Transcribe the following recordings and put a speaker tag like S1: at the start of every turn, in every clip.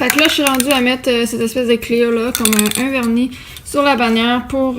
S1: Fait que là, je suis rendue à mettre cette espèce de clear-là, comme un vernis, sur la bannière pour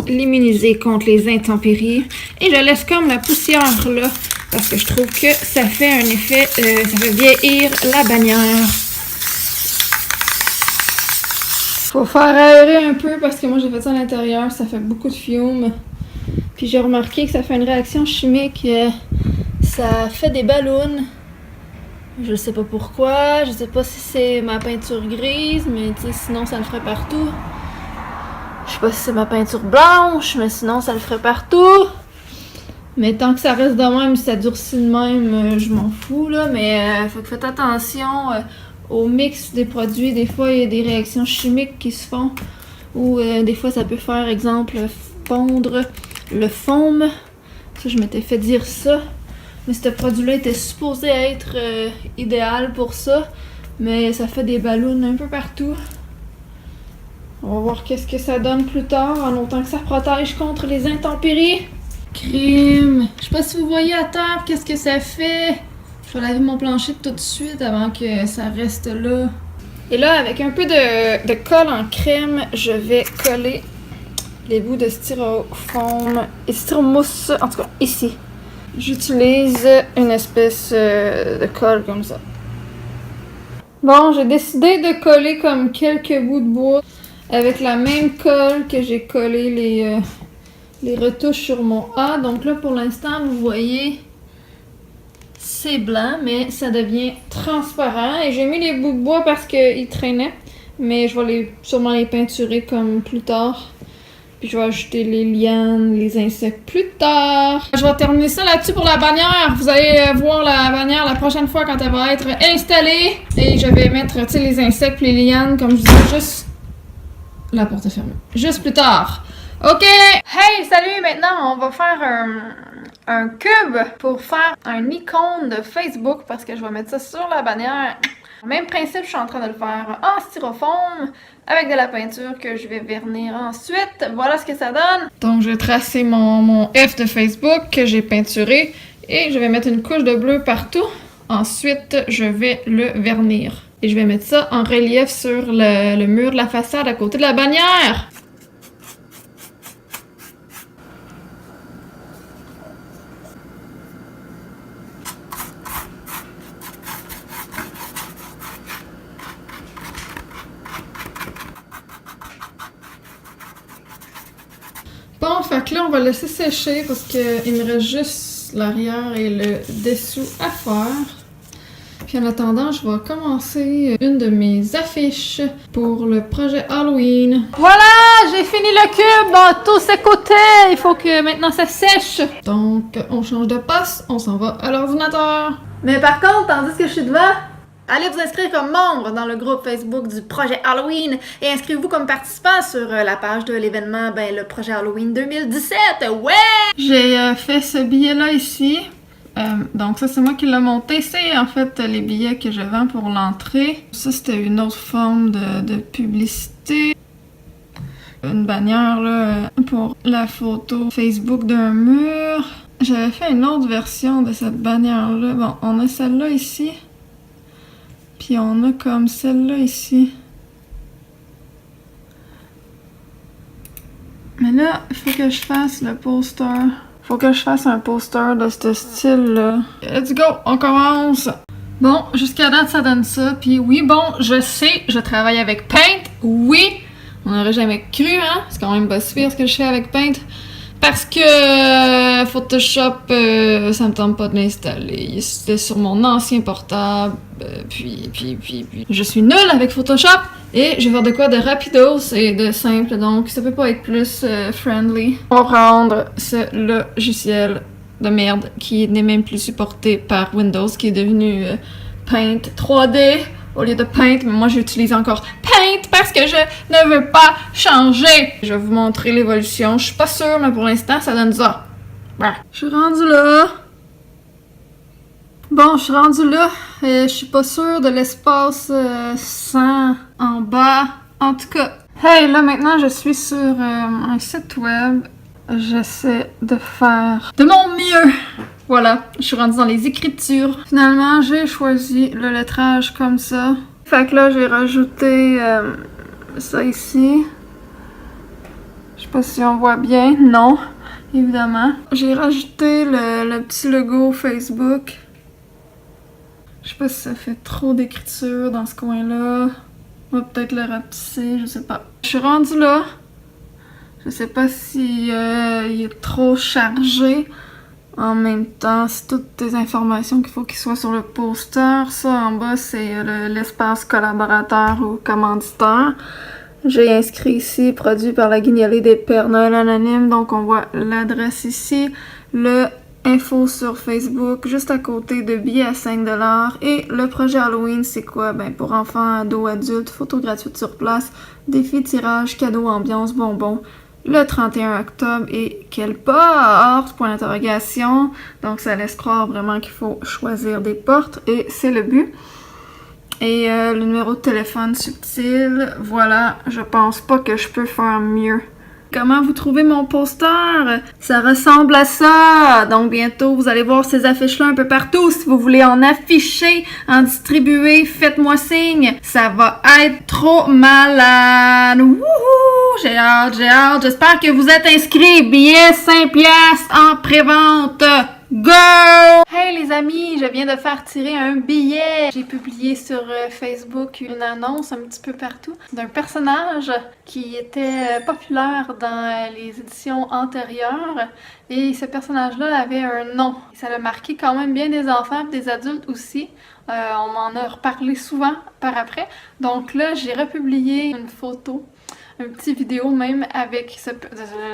S1: l'immuniser contre les intempéries. Et je laisse comme la poussière là, parce que je trouve que ça fait un effet, ça fait vieillir la bannière. Faut faire aérer un peu parce que moi j'ai fait ça à l'intérieur, ça fait beaucoup de fumes. Puis j'ai remarqué que ça fait une réaction chimique, ça fait des ballons. Je sais pas pourquoi, je sais pas si c'est ma peinture grise, mais tu sais, sinon ça le ferait partout. Je sais pas si c'est ma peinture blanche, mais sinon ça le ferait partout. Mais tant que ça reste de même, si ça durcit de même, je m'en fous là. Mais faut que faites attention au mix des produits. Des fois, il y a des réactions chimiques qui se font. Ou des fois, ça peut faire, exemple, fondre le foam. Ça, je m'étais fait dire ça. Mais ce produit-là était supposé être idéal pour ça. Mais ça fait des ballons un peu partout. On va voir qu'est-ce que ça donne plus tard, en autant que ça protège contre les intempéries. Crime! Je sais pas si vous voyez à terre qu'est-ce que ça fait. Je vais laver mon plancher tout de suite avant que ça reste là. Et là, avec un peu de colle en crème, je vais coller les bouts de styrofoam et styromousse, en tout cas ici. J'utilise une espèce de colle comme ça. Bon, j'ai décidé de coller comme quelques bouts de bois avec la même colle que j'ai collé les retouches sur mon A. Donc là, pour l'instant, vous voyez, c'est blanc, mais ça devient transparent. Et j'ai mis les bouts de bois parce qu'ils traînaient, mais je vais sûrement les peinturer comme plus tard. Puis je vais ajouter les lianes, les insectes plus tard. Je vais terminer ça là-dessus pour la bannière. Vous allez voir la bannière la prochaine fois quand elle va être installée. Et je vais mettre, tu sais, les insectes, les lianes, comme je disais, juste... La porte est fermée. Juste plus tard. OK! Hey, salut! Maintenant, on va faire un cube pour faire un icône de Facebook parce que je vais mettre ça sur la bannière. Même principe, je suis en train de le faire en styrofoam avec de la peinture que je vais vernir ensuite. Voilà ce que ça donne. Donc, je vais tracer mon F de Facebook que j'ai peinturé et je vais mettre une couche de bleu partout. Ensuite, je vais le vernir. Et je vais mettre ça en relief sur le mur de la façade à côté de la bannière. Bon, fait que là, on va laisser sécher parce qu'il me reste juste l'arrière et le dessous à faire. Puis en attendant, je vais commencer une de mes affiches pour le projet Halloween. Voilà, j'ai fini le cube dans tous ses côtés. Il faut que maintenant ça sèche. Donc, on change de poste, on s'en va à l'ordinateur. Mais par contre, tandis que je suis devant, allez vous inscrire comme membre dans le groupe Facebook du projet Halloween et inscrivez-vous comme participant sur la page de l'événement, le projet Halloween 2017. Ouais! J'ai fait ce billet-là ici. Donc ça, c'est moi qui l'ai monté. C'est en fait les billets que je vends pour l'entrée. Ça, c'était une autre forme de publicité. Une bannière là, pour la photo Facebook d'un mur. J'avais fait une autre version de cette bannière-là. Bon, on a celle-là ici. Puis on a comme celle-là ici. Mais là, il faut que je fasse le poster. Faut que je fasse un poster de ce style-là. Let's go, on commence! Bon, jusqu'à date, ça donne ça. Puis oui, bon, je sais, je travaille avec Paint. Oui! On n'aurait jamais cru, hein? C'est quand même pas super ce que je fais avec Paint. Parce que Photoshop, ça me tente pas de l'installer. C'était sur mon ancien portable. Puis. Je suis nulle avec Photoshop. Et je vais faire de quoi de rapidos et de simple. Donc, ça peut pas être plus friendly. On va prendre ce logiciel de merde qui n'est même plus supporté par Windows, qui est devenu Paint 3D au lieu de Paint. Mais moi, j'utilise encore Paint parce que je ne veux pas changer. Je vais vous montrer l'évolution. Je suis pas sûre, mais pour l'instant, ça donne ça. Je suis rendue là. Bon, je suis rendue là. Je suis pas sûre de l'espace 100 en bas. En tout cas, hey, là maintenant, je suis sur un site web. J'essaie de faire de mon mieux. Voilà, je suis rendue dans les écritures. Finalement, j'ai choisi le lettrage comme ça. Fait que là, j'ai rajouté ça ici. Je sais pas si on voit bien. Non, évidemment. J'ai rajouté le petit logo Facebook. Je sais pas si ça fait trop d'écriture dans ce coin-là. On va peut-être le rapetisser, je sais pas. Je suis rendue là. Je sais pas si il est trop chargé. En même temps, c'est toutes les informations qu'il faut qu'il soit sur le poster. Ça en bas, c'est l'espace collaborateur ou commanditaire. J'ai inscrit ici, produit par la Guignolée des Pères Noël Anonymes. Donc on voit l'adresse ici, le info sur Facebook, juste à côté de billets à 5$. Et le projet Halloween, c'est quoi? Ben pour enfants, ados, adultes, photos gratuites sur place, défi tirage, cadeaux, ambiance, bonbons. Le 31 octobre et quelle porte? Point d'interrogation. Donc ça laisse croire vraiment qu'il faut choisir des portes et c'est le but. Et le numéro de téléphone subtil, voilà, je pense pas que je peux faire mieux. Comment vous trouvez mon poster? Ça ressemble à ça! Donc bientôt, vous allez voir ces affiches-là un peu partout. Si vous voulez en afficher, en distribuer, faites-moi signe. Ça va être trop malade! Wouhou! J'ai hâte, j'ai hâte. J'espère que vous êtes inscrits. Billets 5$ en pré-vente. Go! Hey les amis, je viens de faire tirer un billet. J'ai publié sur Facebook une annonce un petit peu partout d'un personnage qui était populaire dans les éditions antérieures. Et ce personnage-là avait un nom. Ça a marqué quand même bien des enfants et des adultes aussi. On m'en a reparlé souvent par après. Donc là, j'ai republié une photo, une petite vidéo même avec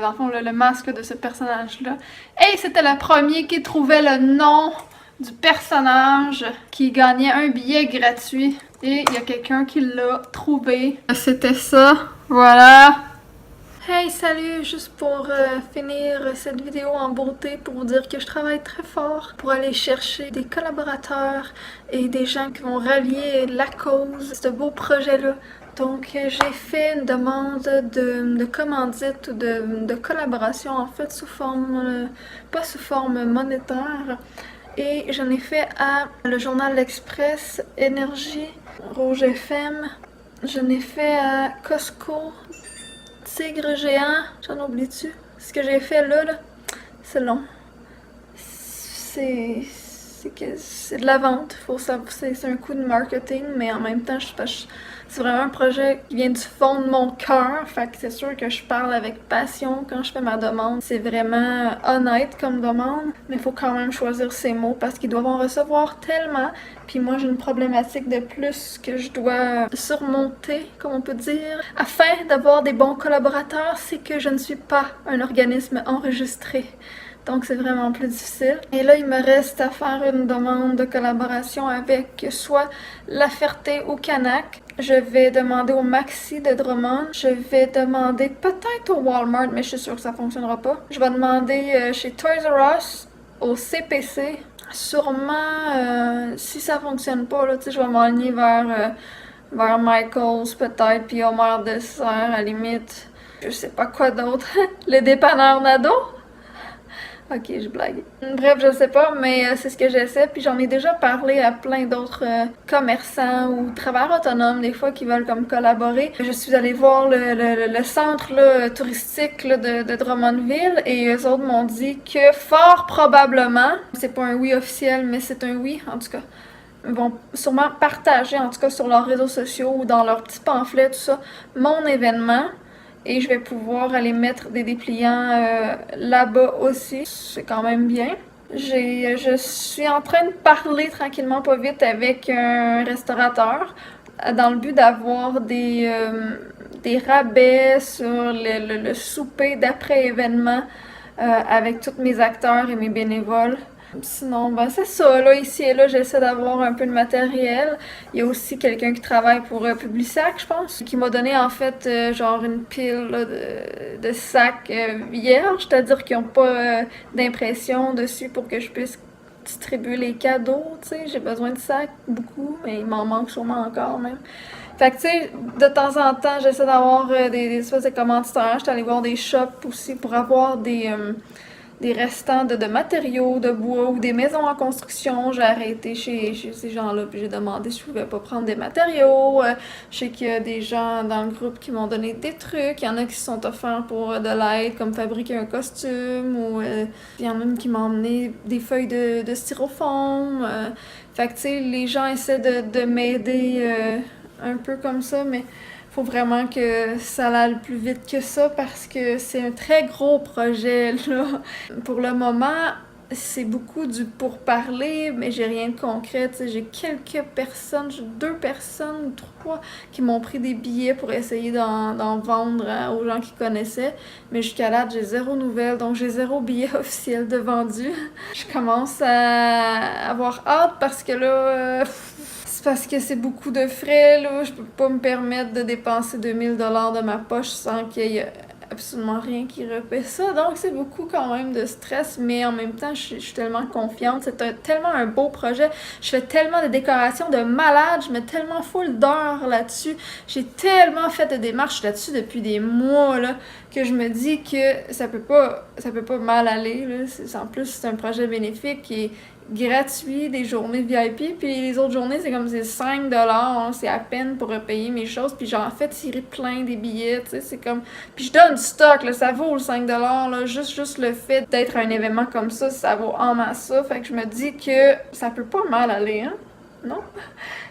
S1: dans le fond, le masque de ce personnage-là. Et c'était le premier qui trouvait le nom du personnage qui gagnait un billet gratuit. Et il y a quelqu'un qui l'a trouvé. C'était ça. Voilà. Hey, salut! Juste pour finir cette vidéo en beauté, pour vous dire que je travaille très fort pour aller chercher des collaborateurs et des gens qui vont rallier la cause de ce beau projet-là. Donc, j'ai fait une demande de commandite ou de collaboration, en fait, sous forme, pas sous forme monétaire. Et j'en ai fait à le Journal L'Express, Énergie, Rouge FM. J'en ai fait à Costco, Tigre Géant. J'en oublie-tu? Ce que j'ai fait là, c'est long. C'est de la vente. C'est un coup de marketing, mais en même temps, c'est vraiment un projet qui vient du fond de mon cœur. Fait que c'est sûr que je parle avec passion quand je fais ma demande. C'est vraiment honnête comme demande, mais il faut quand même choisir ses mots parce qu'ils doivent en recevoir tellement. Puis moi, j'ai une problématique de plus que je dois surmonter, comme on peut dire, afin d'avoir des bons collaborateurs. C'est que je ne suis pas un organisme enregistré. Donc c'est vraiment plus difficile. Et là, il me reste à faire une demande de collaboration avec soit La Ferté ou Canac. Je vais demander au Maxi de Drummond. Je vais demander peut-être au Walmart, mais je suis sûre que ça fonctionnera pas. Je vais demander chez Toys R Us, au CPC. Sûrement, si ça fonctionne pas, là, je vais m'aligner vers Michael's peut-être, puis Homer Dessert à la limite. Je sais pas quoi d'autre. Le dépanneur Nado? Ok, je blague. Bref, je sais pas, mais c'est ce que j'essaie. Puis j'en ai déjà parlé à plein d'autres commerçants ou travailleurs autonomes, des fois, qui veulent comme collaborer. Je suis allée voir le centre là, touristique là, de Drummondville et eux autres m'ont dit que fort probablement, c'est pas un oui officiel, mais c'est un oui en tout cas, vont sûrement partager, en tout cas sur leurs réseaux sociaux ou dans leurs petits pamphlets, tout ça, mon événement. Et je vais pouvoir aller mettre des dépliants là-bas aussi. C'est quand même bien. Je suis en train de parler tranquillement pas vite avec un restaurateur dans le but d'avoir des rabais sur le souper d'après-événement avec tous mes acteurs et mes bénévoles. Sinon, ben c'est ça, là, ici et là, j'essaie d'avoir un peu de matériel. Il y a aussi quelqu'un qui travaille pour Publisac, je pense, qui m'a donné, en fait, genre une pile là, de sacs vierges, c'est-à-dire qu'ils n'ont pas d'impression dessus pour que je puisse distribuer les cadeaux, tu sais. J'ai besoin de sacs, beaucoup, mais il m'en manque sûrement encore, même. Fait que, tu sais, de temps en temps, j'essaie d'avoir des espèces de commanditaires. J'étais allée voir des shops aussi pour avoir des des restants de matériaux, de bois ou des maisons en construction. J'ai arrêté chez ces gens-là, puis j'ai demandé si je pouvais pas prendre des matériaux. Je sais qu'il y a des gens dans le groupe qui m'ont donné des trucs. Il y en a qui se sont offerts pour de l'aide, comme fabriquer un costume, ou il y en a même qui m'ont emmené des feuilles de styrofoam. Fait que, tu sais, les gens essaient de m'aider un peu comme ça, mais faut vraiment que ça aille plus vite que ça parce que c'est un très gros projet, là. Pour le moment, c'est beaucoup du pourparler, mais j'ai rien de concret. Tu sais, j'ai quelques personnes, j'ai 2 personnes ou 3 qui m'ont pris des billets pour essayer d'en vendre aux gens qui connaissaient. Mais jusqu'à là, j'ai 0 nouvelles, donc j'ai 0 billet officiel de vendu. Je commence à avoir hâte parce que là... c'est parce que c'est beaucoup de frais, là. Je peux pas me permettre de dépenser 2000 $ de ma poche sans qu'il y ait absolument rien qui repaie ça. Donc, c'est beaucoup quand même de stress, mais en même temps, je suis tellement confiante. C'est tellement un beau projet. Je fais tellement de décorations de malade. Je mets tellement full d'heures là-dessus. J'ai tellement fait de démarches là-dessus depuis des mois, là, que je me dis que ça peut pas mal aller, là. En plus, c'est un projet bénéfique qui est gratuit, des journées VIP, puis les autres journées, c'est comme c'est 5 $, hein, c'est à peine pour repayer mes choses, puis j'en fais tirer plein des billets, tu sais, c'est comme... Puis je donne du stock, là, ça vaut le 5 $, là, juste le fait d'être un événement comme ça vaut en masse ça, fait que je me dis que ça peut pas mal aller, hein, non?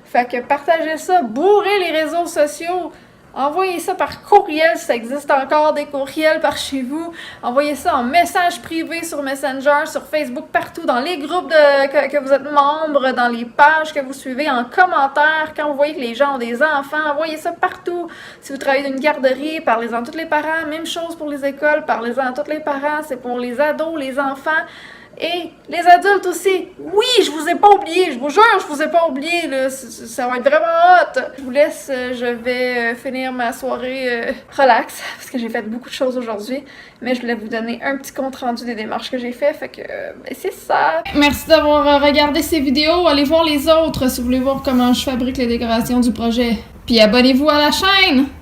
S1: Fait que partagez ça, bourrez les réseaux sociaux, envoyez ça par courriel si ça existe encore des courriels par chez vous. Envoyez ça en message privé sur Messenger, sur Facebook, partout, dans les groupes que vous êtes membre, dans les pages que vous suivez, en commentaire. Quand vous voyez que les gens ont des enfants, envoyez ça partout. Si vous travaillez dans une garderie, parlez-en à tous les parents. Même chose pour les écoles, parlez-en à tous les parents. C'est pour les ados, les enfants. Et les adultes aussi, oui, je vous ai pas oublié, je vous jure, je vous ai pas oublié, là, ça va être vraiment hot. Je vous laisse, je vais finir ma soirée relax, parce que j'ai fait beaucoup de choses aujourd'hui, mais je voulais vous donner un petit compte rendu des démarches que j'ai fait que ben c'est ça. Merci d'avoir regardé ces vidéos, allez voir les autres si vous voulez voir comment je fabrique les décorations du projet. Puis abonnez-vous à la chaîne!